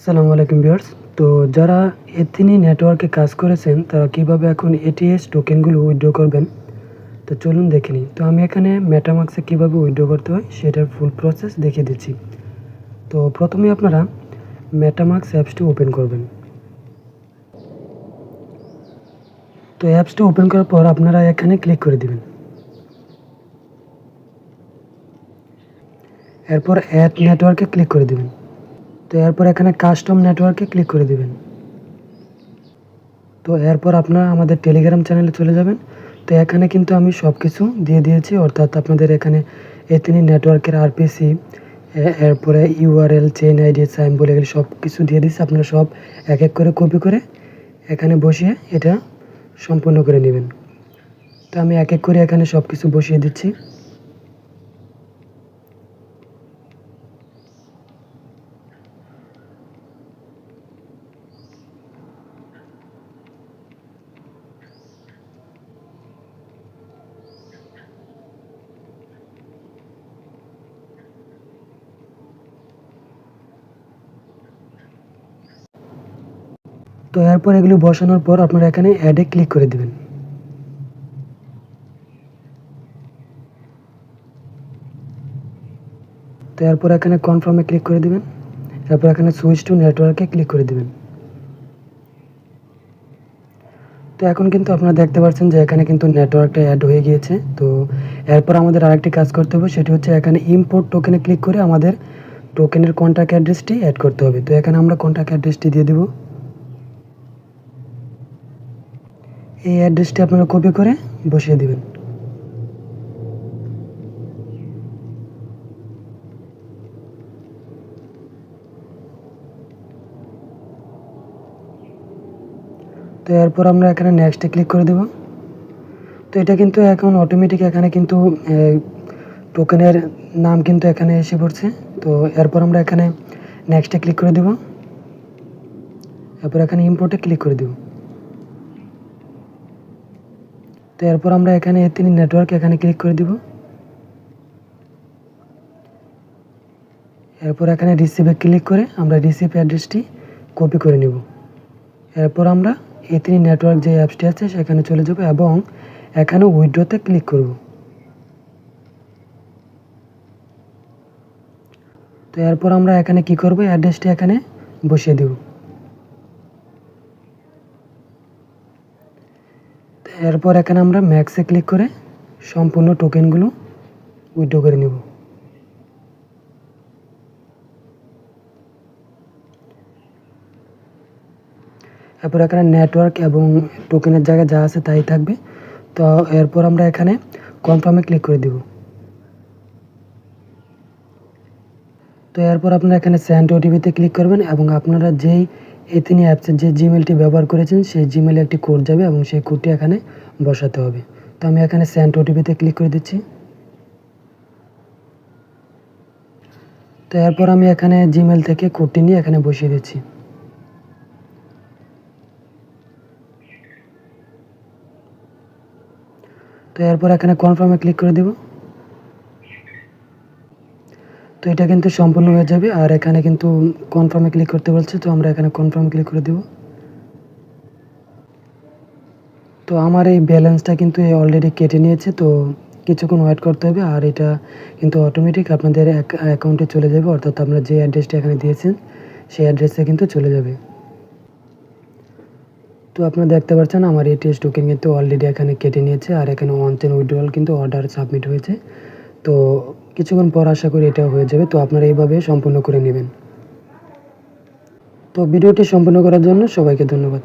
আসসালামু আলাইকুম ভিউয়ার্স। তো যারা এথিনি নেটওয়ার্কে কাজ করেছেন তারা কিভাবে এখন এটিএস টোকেনগুলো উইথড্র করবেন, তো চলুন দেখে নিই। তো আমি এখানে মেটামাক্সে কিভাবে উইথড্র করতে হয় সেটার ফুল প্রসেস দেখিয়ে দিচ্ছি। তো প্রথমে আপনারা মেটামাক্স অ্যাপসটি ওপেন করবেন। তো অ্যাপসটি ওপেন করার পর আপনারা এখানে ক্লিক করে দিবেন। এরপর অ্যাড নেটওয়ার্কে ক্লিক করে দিবেন। তো এরপর এখানে কাস্টম নেটওয়ার্কে ক্লিক করে দিবেন। তো এরপর আপনারা আমাদের টেলিগ্রাম চ্যানেলে চলে যাবেন। তো এখানে কিন্তু আমি সব কিছু দিয়ে দিয়েছি, অর্থাৎ আপনাদের এখানে এথিনি নেটওয়ার্কের আরপিসি, এরপরে ইউআরএল, চেইন আইডি, সাইম্বল, এগুলো সব কিছু দিয়ে দিচ্ছি। আপনারা সব এক এক করে কপি করে এখানে বসিয়ে এটা সম্পূর্ণ করে নেবেন। তো আমি এক এক করে এখানে সব কিছু বসিয়ে দিচ্ছি। তো এরপর এগুলো বসানোর পর আপনারা এখানে অ্যাডে ক্লিক করে দেবেন। তো এরপর এখানে কনফার্মে ক্লিক করে দিবেন। এরপর এখানে সুইচ টু নেটওয়ার্কে ক্লিক করে দিবেন। তো এখন কিন্তু আপনারা দেখতে পাচ্ছেন যে এখানে কিন্তু নেটওয়ার্কটা অ্যাড হয়ে গিয়েছে। তো এরপর আমাদের আরেকটি কাজ করতে হবে, সেটি হচ্ছে এখানে ইম্পোর্ট টোকেনে ক্লিক করে আমাদের টোকেনের কন্ট্যাক্ট অ্যাড্রেসটি অ্যাড করতে হবে। তো এখানে আমরা কন্ট্যাক্ট অ্যাড্রেসটি দিয়ে দেব। এই অ্যাড্রেসটি আপনারা কপি করে বসিয়ে দিবেন। তো এরপর আমরা এখানে নেক্সটে ক্লিক করে দেব। তো এটা কিন্তু এখন অটোমেটিক এখানে কিন্তু টোকেনের নাম কিন্তু এখানে এসে পড়ছে। তো এরপর আমরা এখানে নেক্সটে ক্লিক করে দেব। এরপর এখানে ইম্পোর্টে ক্লিক করে দেব। তো এরপর আমরা এখানে এথিনি নেটওয়ার্ক এখানে ক্লিক করে দিব। এরপর এখানে রিসিভে ক্লিক করে আমরা রিসিভ অ্যাড্রেসটি কপি করে নেব। এরপর আমরা এথিনি নেটওয়ার্ক যে অ্যাপসটি আছে সেখানে চলে যাব এবং এখানে উইথড্রতে ক্লিক করব। তো এরপর আমরা এখানে কি করব, অ্যাড্রেসটি এখানে বসিয়ে দেব। এরপর এখানে আমরা ম্যাক্সে ক্লিক করে সম্পূর্ণ টোকেনগুলো উইথড্র করে নেব। এরপর এখানে নেটওয়ার্ক এবং টোকেনের জায়গায় যা আছে তাই থাকবে। তো এরপর আমরা এখানে কনফার্মে ক্লিক করে দেব। তো এরপর আপনারা এখানে সেন্ড ওটিপিতে ক্লিক করবেন এবং আপনারা যেই এথিনি অ্যাপসের যে জিমেলটি ব্যবহার করেছেন সেই জিমেলে একটি কোড যাবে এবং সেই কোডটি এখানে বসাতে হবে। তো আমি এখানে সেন্ড ওটিপিতে ক্লিক করে দিচ্ছি। তো এরপর আমি এখানে জিমেল থেকে কোডটি নিয়ে এখানে বসিয়ে দিচ্ছি। তো এরপর এখানে কনফার্মে ক্লিক করে দেব। তো এটা কিন্তু সম্পূর্ণ হয়ে যাবে আর এখানে কিন্তু কনফার্মে ক্লিক করতে বলছে। তো আমরা এখানে কনফার্মে ক্লিক করে দেব। তো আমার এই ব্যালেন্সটা কিন্তু অলরেডি কেটে নিয়েছে। তো কিছুক্ষণ ওয়েট করতে হবে আর এটা কিন্তু অটোমেটিক আপনাদের অ্যাকাউন্টে চলে যাবে, অর্থাৎ আপনারা যে অ্যাড্রেসটা এখানে দিয়েছেন সেই অ্যাড্রেসে কিন্তু চলে যাবে। তো আপনারা দেখতে পাচ্ছেন আমার এটিএস টোকেন কিন্তু অলরেডি এখানে কেটে নিয়েছে আর এখানে ওয়ান টাইম উইথড্রয়াল কিন্তু অর্ডার সাবমিট হয়েছে। তো কিছুক্ষণ পর আশা করি এটা হয়ে যাবে। তো আপনারা এইভাবে সম্পূর্ণ করে নেবেন। তো ভিডিওটি সম্পূর্ণ করার জন্য সবাইকে ধন্যবাদ।